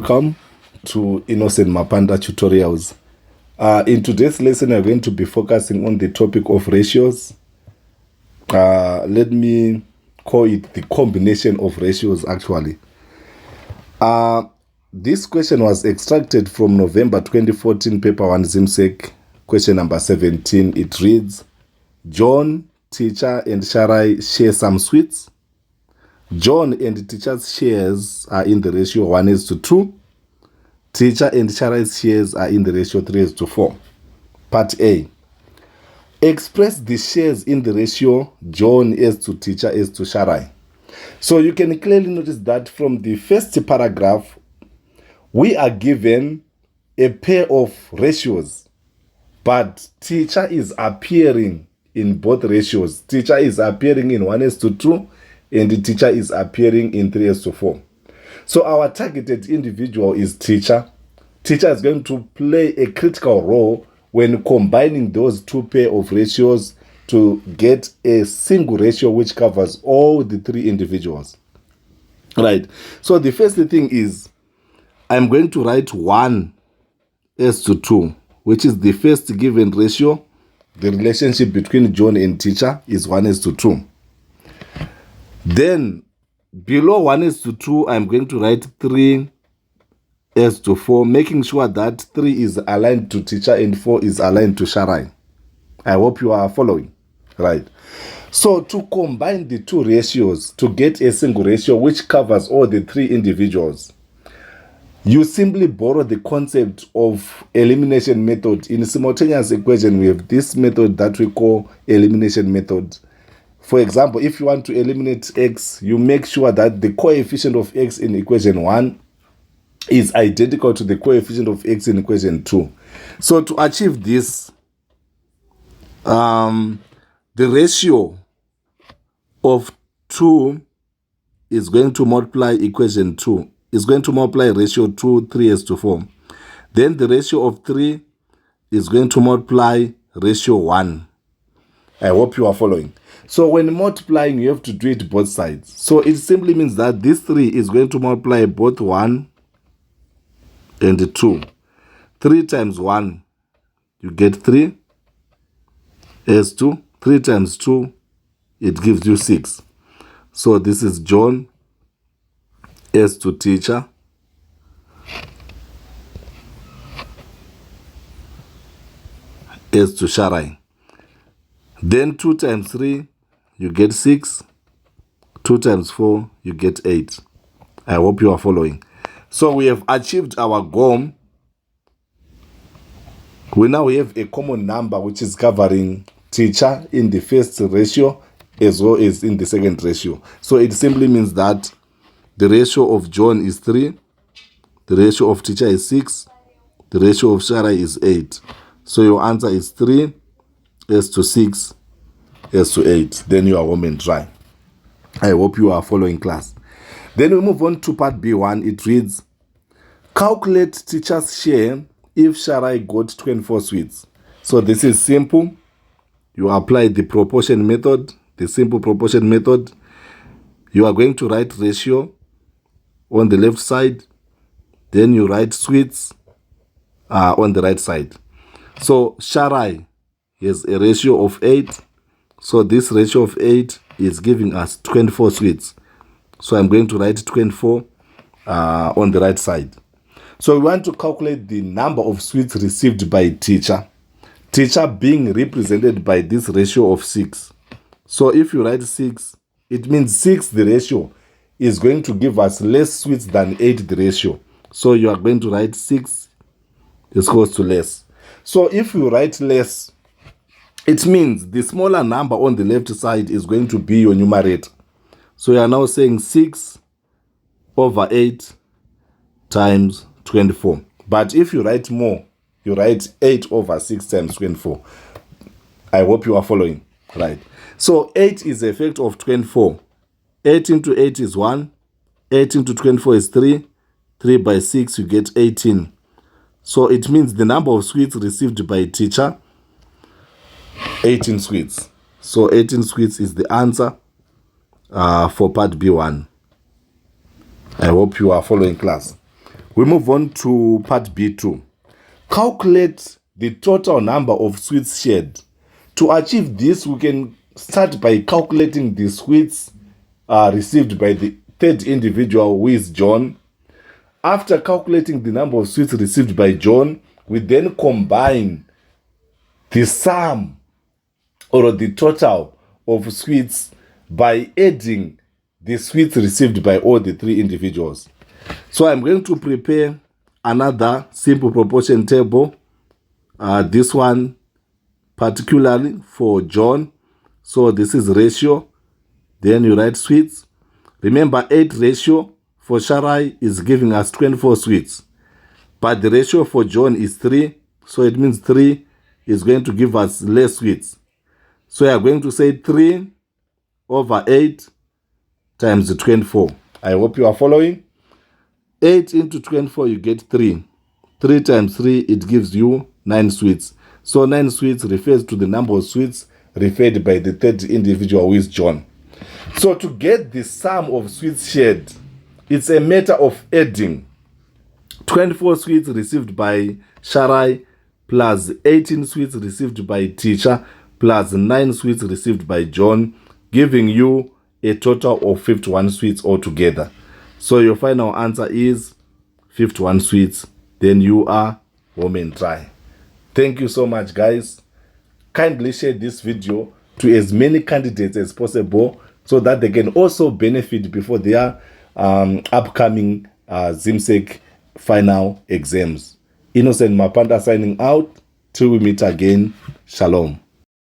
welcome to Innocent MAPANDA tutorials. In today's lesson, I'm going to be focusing on the topic of ratios. Let me call it the combination of ratios actually. This question was extracted from November 2014 paper 1 ZIMSEC, question number 17. It reads, John, teacher and Sharai share some sweets. John and teacher's shares are in the ratio 1:2. Teacher and Sharai's shares are in the ratio 3:4. Part A. Express the shares in the ratio John is to teacher is to Sharai. So you can clearly notice that from the first paragraph, we are given a pair of ratios, but teacher is appearing in both ratios. Teacher is appearing in 1:2 and the teacher is appearing in 3:4. So our targeted individual is teacher. Teacher is going to play a critical role when combining those two pair of ratios to get a single ratio which covers all the three individuals. Right. So the first thing is I'm going to write 1:2, which is the first given ratio. The relationship between John and teacher is 1:2. Then below 1:2, I'm going to write 3:4, making sure that 3 is aligned to teacher and 4 is aligned to Sharai. I hope you are following. Right. So to combine the two ratios to get a single ratio which covers all the three individuals, you simply borrow the concept of elimination method. In simultaneous equation, we have this method that we call elimination method. For example, if you want to eliminate x, you make sure that the coefficient of x in equation 1 is identical to the coefficient of x in equation 2. So to achieve this, the ratio of 2 is going to multiply equation 2. Is going to multiply ratio 2, 3:4. Then the ratio of 3 is going to multiply ratio 1. I hope you are following. So when multiplying, you have to do it both sides. So it simply means that this 3 is going to multiply both 1 and 2. 3 times 1, you get 3. As 2, 3 times 2, it gives you 6. So this is John as to teacher as to Sharai. Then 2 times 3, you get 6. 2 times 4, you get 8. I hope you are following. So we have achieved our goal. We now have a common number which is covering teacher in the first ratio as well as in the second ratio. So it simply means that the ratio of John is 3. The ratio of teacher is 6. The ratio of Sharai is 8. So your answer is 3:6:8. Then you are home and dry. I hope you are following class. Then we move on to part B1. It reads, calculate teacher's share if Sharai got 24 sweets. So this is simple. You apply the proportion method, the simple proportion method. You are going to write ratio on the left side. Then you write sweets on the right side. So Sharai has a ratio of 8. So this ratio of 8 is giving us 24 sweets. So I'm going to write 24 on the right side. So we want to calculate the number of sweets received by teacher. Teacher being represented by this ratio of 6. So if you write 6, it means 6, the ratio, is going to give us less sweets than 8, the ratio. So you are going to write 6 is equals to less. So if you write less, it means the smaller number on the left side is going to be your numerator. So you are now saying 6/8 times 24. But if you write more, you write 8/6 times 24. I hope you are following. Right. So 8 is the effect of 24. 8 into 8 is 1. 8 into 24 is 3. 3 by 6, you get 18. So it means the number of sweets received by teacher, 18 sweets. So 18 sweets is the answer for part B1. I hope you are following class. We move on to part B2. Calculate the total number of sweets shared. To achieve this, we can start by calculating the sweets received by the third individual, who is John. After calculating the number of sweets received by John, we then combine the sum or the total of sweets by adding the sweets received by all the three individuals. So I'm going to prepare another simple proportion table, this one particularly for John. So this is ratio, then you write sweets. Remember, 8 ratio for Sharai is giving us 24 sweets, but the ratio for John is 3, so it means 3 is going to give us less sweets. So we are going to say 3 over 8 times 24. I hope you are following. 8 into 24, you get 3. 3 times 3, it gives you 9 sweets. So 9 sweets refers to the number of sweets referred by the third individual, who is John. So to get the sum of sweets shared, it's a matter of adding 24 sweets received by Sharai plus 18 sweets received by teacher plus 9 sweets received by John, giving you a total of 51 sweets altogether. So your final answer is 51 sweets. Then you are home and dry. Thank you so much, guys. Kindly share this video to as many candidates as possible so that they can also benefit before their upcoming ZIMSEC final exams. Innocent Mapanda signing out. Till we meet again. Shalom.